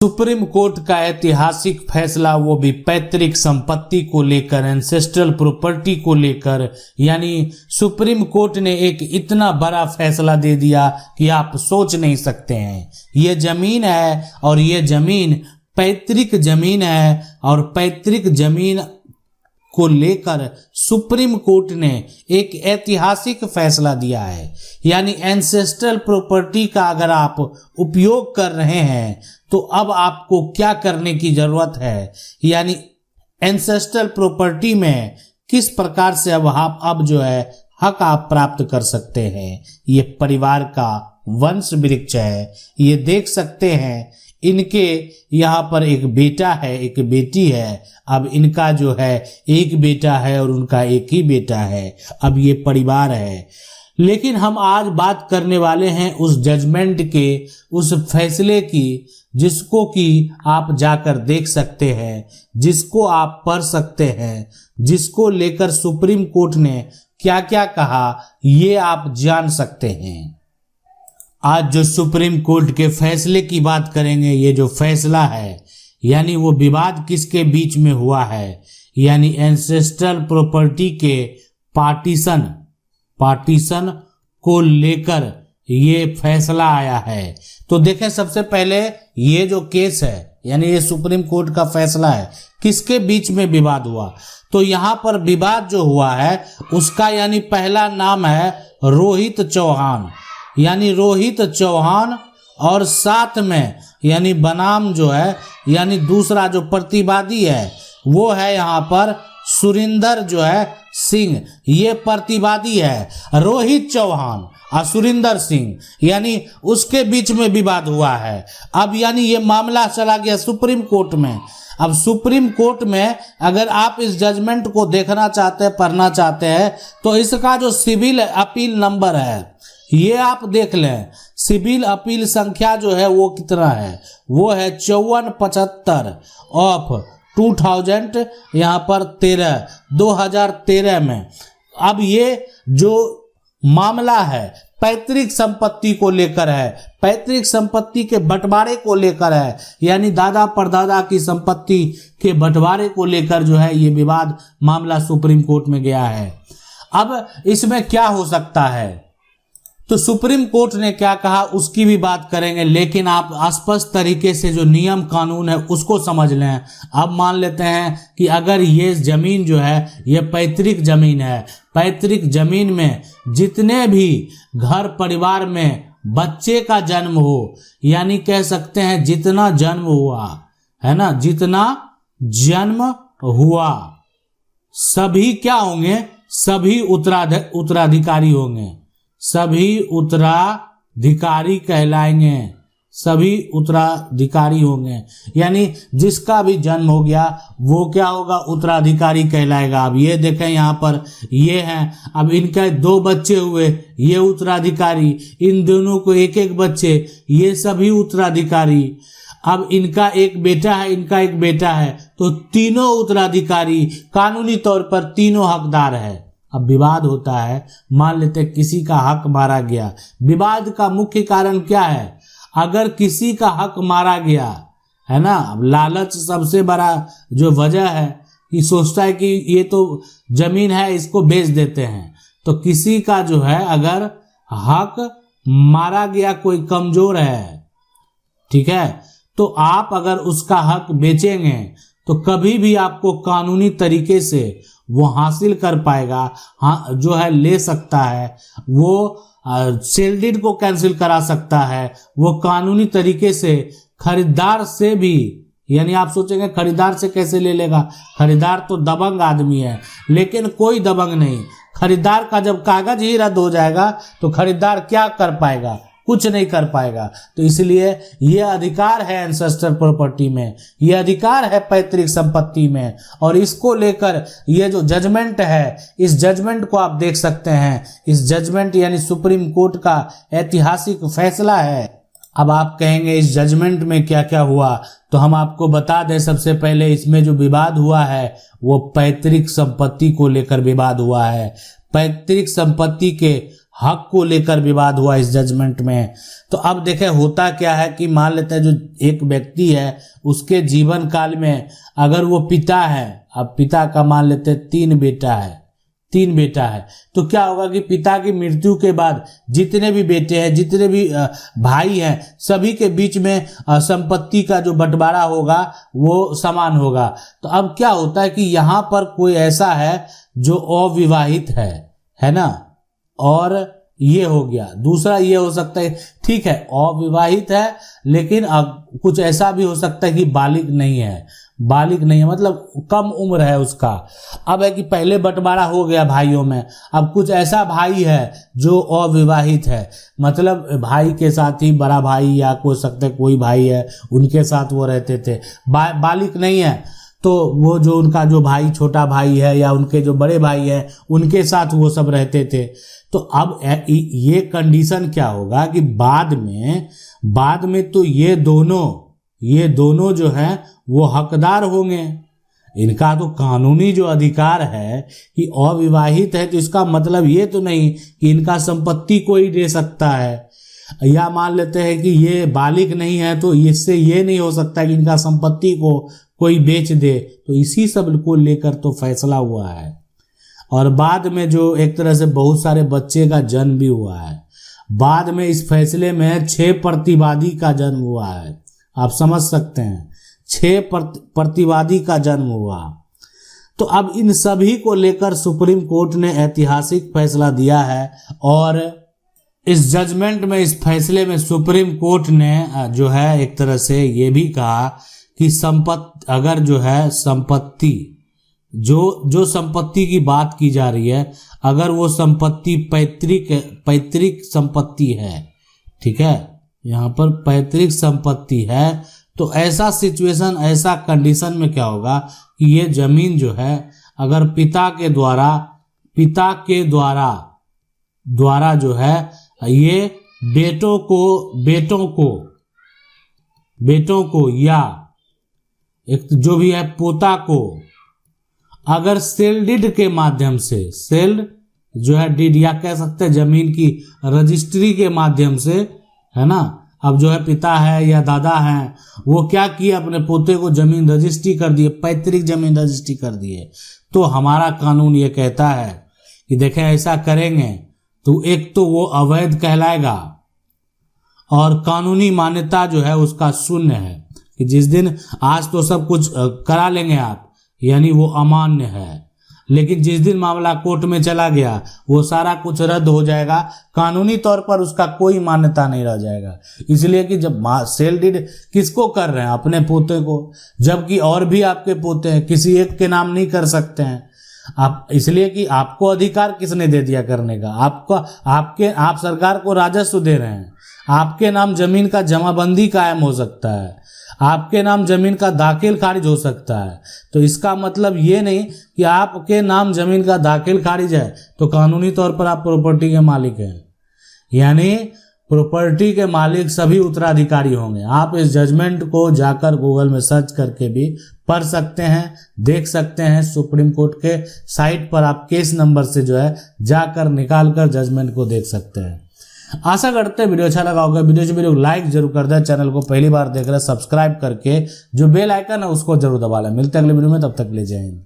Supreme court का ऐतिहासिक फैसला, वो भी पैतृक संपत्ति को लेकर, एंसेस्ट्रल प्रॉपर्टी को लेकर। यानी सुप्रीम कोर्ट ने एक इतना बड़ा फैसला दे दिया कि आप सोच नहीं सकते हैं। ये जमीन है और ये जमीन पैतृक जमीन है, और पैतृक जमीन को लेकर सुप्रीम कोर्ट ने एक ऐतिहासिक फैसला दिया है। यानी एंसेस्ट्रल प्रॉपर्टी का अगर आप उपयोग कर रहे हैं तो अब आपको क्या करने की जरूरत है, यानी एंसेस्ट्रल प्रॉपर्टी में किस प्रकार से अब जो है हक आप प्राप्त कर सकते हैं। ये परिवार का वंश वृक्ष है। ये देख सकते हैं इनके यहाँ पर एक बेटा है, एक बेटी है। अब इनका जो है एक बेटा है और उनका एक ही बेटा है। अब ये परिवार है। लेकिन हम आज बात करने वाले हैं उस जजमेंट के, उस फैसले की, जिसको कि आप जाकर देख सकते हैं, जिसको आप पढ़ सकते हैं, जिसको लेकर सुप्रीम कोर्ट ने क्या क्या कहा, ये आप जान सकते हैं। आज जो सुप्रीम कोर्ट के फैसले की बात करेंगे, ये जो फैसला है, यानी वो विवाद किसके बीच में हुआ है, यानी एंसेस्ट्रल प्रॉपर्टी के पार्टीशन को लेकर ये फैसला आया है। तो देखें, सबसे पहले ये जो केस है, यानी ये सुप्रीम कोर्ट का फैसला है, किसके बीच में विवाद हुआ। तो यहाँ पर विवाद जो हुआ है उसका, यानी पहला नाम है रोहित चौहान, यानी रोहित चौहान, और साथ में यानी बनाम जो है, यानी दूसरा जो प्रतिवादी है वो है यहाँ पर सुरिंदर जो है सिंह। ये प्रतिवादी है रोहित चौहान और सुरिंदर सिंह, यानी उसके बीच में विवाद हुआ है। अब यानी ये मामला चला गया सुप्रीम कोर्ट में। अब सुप्रीम कोर्ट में अगर आप इस जजमेंट को देखना चाहते हैं, पढ़ना चाहते हैं, तो इसका जो सिविल अपील नंबर है ये आप देख लें। सिविल अपील संख्या जो है वो कितना है, वो है 5475 ऑफ 2000, यहाँ पर 2013 में। अब ये जो मामला है पैतृक संपत्ति को लेकर है, पैतृक संपत्ति के बंटवारे को लेकर है, यानी दादा परदादा की संपत्ति के बंटवारे को लेकर जो है ये विवाद मामला सुप्रीम कोर्ट में गया है। अब इसमें क्या हो सकता है, तो सुप्रीम कोर्ट ने क्या कहा उसकी भी बात करेंगे, लेकिन आप स्पष्ट तरीके से जो नियम कानून है उसको समझ लें। अब मान लेते हैं कि अगर ये जमीन जो है ये पैतृक जमीन है, पैतृक जमीन में जितने भी घर परिवार में बच्चे का जन्म हो, यानी कह सकते हैं जितना जन्म हुआ है ना, जितना जन्म हुआ, सभी क्या होंगे, सभी उत्तराधिकारी होंगे, सभी उत्तराधिकारी कहलाएंगे, सभी उत्तराधिकारी होंगे। यानी जिसका भी जन्म हो गया वो क्या होगा, उत्तराधिकारी कहलाएगा। अब ये देखें यहाँ पर ये हैं, अब इनके 2 बच्चे हुए, ये उत्तराधिकारी, इन दोनों को एक एक बच्चे, ये सभी उत्तराधिकारी। अब इनका एक बेटा है, इनका एक बेटा है, तो तीनों उत्तराधिकारी, कानूनी तौर पर तीनों हकदार है। अब विवाद होता है, मान लेते किसी का हक मारा गया। विवाद का मुख्य कारण क्या है, अगर किसी का हक मारा गया है ना, अब लालच सबसे बड़ा जो वजह है कि सोचता है कि ये तो जमीन है इसको बेच देते हैं। तो किसी का जो है अगर हक मारा गया, कोई कमजोर है, ठीक है, तो आप अगर उसका हक बेचेंगे तो कभी भी आपको कानूनी तरीके से वो हासिल कर पाएगा, हाँ जो है ले सकता है, वो सेल डीड को कैंसिल करा सकता है, वो कानूनी तरीके से खरीदार से भी, यानी आप सोचेंगे खरीदार से कैसे ले लेगा, खरीदार तो दबंग आदमी है, लेकिन कोई दबंग नहीं। खरीदार का जब कागज ही रद्द हो जाएगा तो खरीदार क्या कर पाएगा, कुछ नहीं कर पाएगा। तो इसलिए ये अधिकार है एंसेस्ट्रल प्रॉपर्टी में, ये अधिकार है पैतृक संपत्ति में, और इसको लेकर ये जो जजमेंट है, इस जजमेंट को आप देख सकते हैं। इस जजमेंट यानी सुप्रीम कोर्ट का ऐतिहासिक फैसला है। अब आप कहेंगे इस जजमेंट में क्या क्या हुआ, तो हम आपको बता दें। सबसे पहले इसमें जो विवाद हुआ है वो पैतृक संपत्ति को लेकर विवाद हुआ है। पैतृक संपत्ति के हक को लेकर विवाद हुआ इस जजमेंट में। तो अब देखें होता क्या है कि मान लेते हैं जो एक व्यक्ति है उसके जीवन काल में अगर वो पिता है, अब पिता का मान लेते हैं 3 बेटा है, तो क्या होगा कि पिता की मृत्यु के बाद जितने भी बेटे हैं, जितने भी भाई हैं, सभी के बीच में संपत्ति का जो बंटवारा होगा वो समान होगा। तो अब क्या होता है कि यहाँ पर कोई ऐसा है जो अविवाहित है ना, और ये हो गया। दूसरा ये हो सकता है, ठीक है अविवाहित है लेकिन अब कुछ ऐसा भी हो सकता है कि बालिग नहीं है, मतलब कम उम्र है उसका। अब है कि पहले बंटवारा हो गया भाइयों में, अब कुछ ऐसा भाई है जो अविवाहित है, मतलब भाई के साथ ही बड़ा भाई या हो सकता है कोई भाई है उनके साथ वो रहते थे, बालिग नहीं है तो वो जो उनका जो भाई छोटा भाई है या उनके जो बड़े भाई है उनके साथ वो सब रहते थे। तो अब ये कंडीशन क्या होगा कि बाद में तो ये दोनों जो हैं वो हकदार होंगे। इनका तो कानूनी जो अधिकार है कि अविवाहित है, तो इसका मतलब ये तो नहीं कि इनका संपत्ति कोई दे सकता है, या मान लेते हैं कि ये बालिग नहीं है तो इससे ये नहीं हो सकता कि इनका संपत्ति को कोई बेच दे। तो इसी सब को लेकर तो फैसला हुआ है। और बाद में जो एक तरह से बहुत सारे बच्चे का जन्म भी हुआ है। बाद में इस फैसले में 6 प्रतिवादी का जन्म हुआ है, आप समझ सकते हैं 6 प्रतिवादी का जन्म हुआ। तो अब इन सभी को लेकर सुप्रीम कोर्ट ने ऐतिहासिक फैसला दिया है। और इस जजमेंट में, इस फैसले में सुप्रीम कोर्ट ने जो है एक तरह से ये भी कहा कि अगर जो है संपत्ति जो संपत्ति की बात की जा रही है, अगर वो संपत्ति पैतृक संपत्ति है, ठीक है, यहाँ पर पैतृक संपत्ति है, तो ऐसा सिचुएशन, ऐसा कंडीशन में क्या होगा कि ये जमीन जो है अगर पिता के द्वारा जो है ये बेटों को या एक जो भी है पोता को अगर सेल डीड के माध्यम से, सेल जो है डीड या कह सकते हैं जमीन की रजिस्ट्री के माध्यम से, है ना, अब जो है पिता है या दादा है वो क्या किए, अपने पोते को जमीन रजिस्ट्री कर दिए, पैतृक जमीन रजिस्ट्री कर दिए। तो हमारा कानून ये कहता है कि देखें ऐसा करेंगे तो एक तो वो अवैध कहलाएगा और कानूनी मान्यता जो है उसका शून्य है कि जिस दिन आज तो सब कुछ करा लेंगे आप, यानी वो अमान्य है, लेकिन जिस दिन मामला कोर्ट में चला गया वो सारा कुछ रद्द हो जाएगा, कानूनी तौर पर उसका कोई मान्यता नहीं रह जाएगा। इसलिए कि जब सेल डीड किसको कर रहे हैं, अपने पोते को, जबकि और भी आपके पोते हैं, किसी एक के नाम नहीं कर सकते हैं आप, इसलिए कि आपको अधिकार किसने दे दिया करने का, आप सरकार को राजस्व दे रहे हैं, आपके नाम जमीन का जमाबंदी कायम हो सकता है, आपके नाम जमीन का दाखिल खारिज हो सकता है। तो इसका मतलब ये नहीं कि आपके नाम जमीन का दाखिल खारिज है तो कानूनी तौर पर आप प्रॉपर्टी के मालिक हैं, यानी प्रॉपर्टी के मालिक सभी उत्तराधिकारी होंगे। आप इस जजमेंट को जाकर गूगल में सर्च करके भी पढ़ सकते हैं, देख सकते हैं। सुप्रीम कोर्ट के साइट पर आप केस नंबर से जो है जाकर निकाल कर जजमेंट को देख सकते हैं। आशा करते हैं वीडियो अच्छा लगा होगा। वीडियो को लाइक जरूर कर दें, चैनल को पहली बार देख रहे हैं सब्सक्राइब करके जो बेल आइकन है उसको जरूर दबा लें। मिलते हैं अगले वीडियो में, तब तक ले जय हिंद।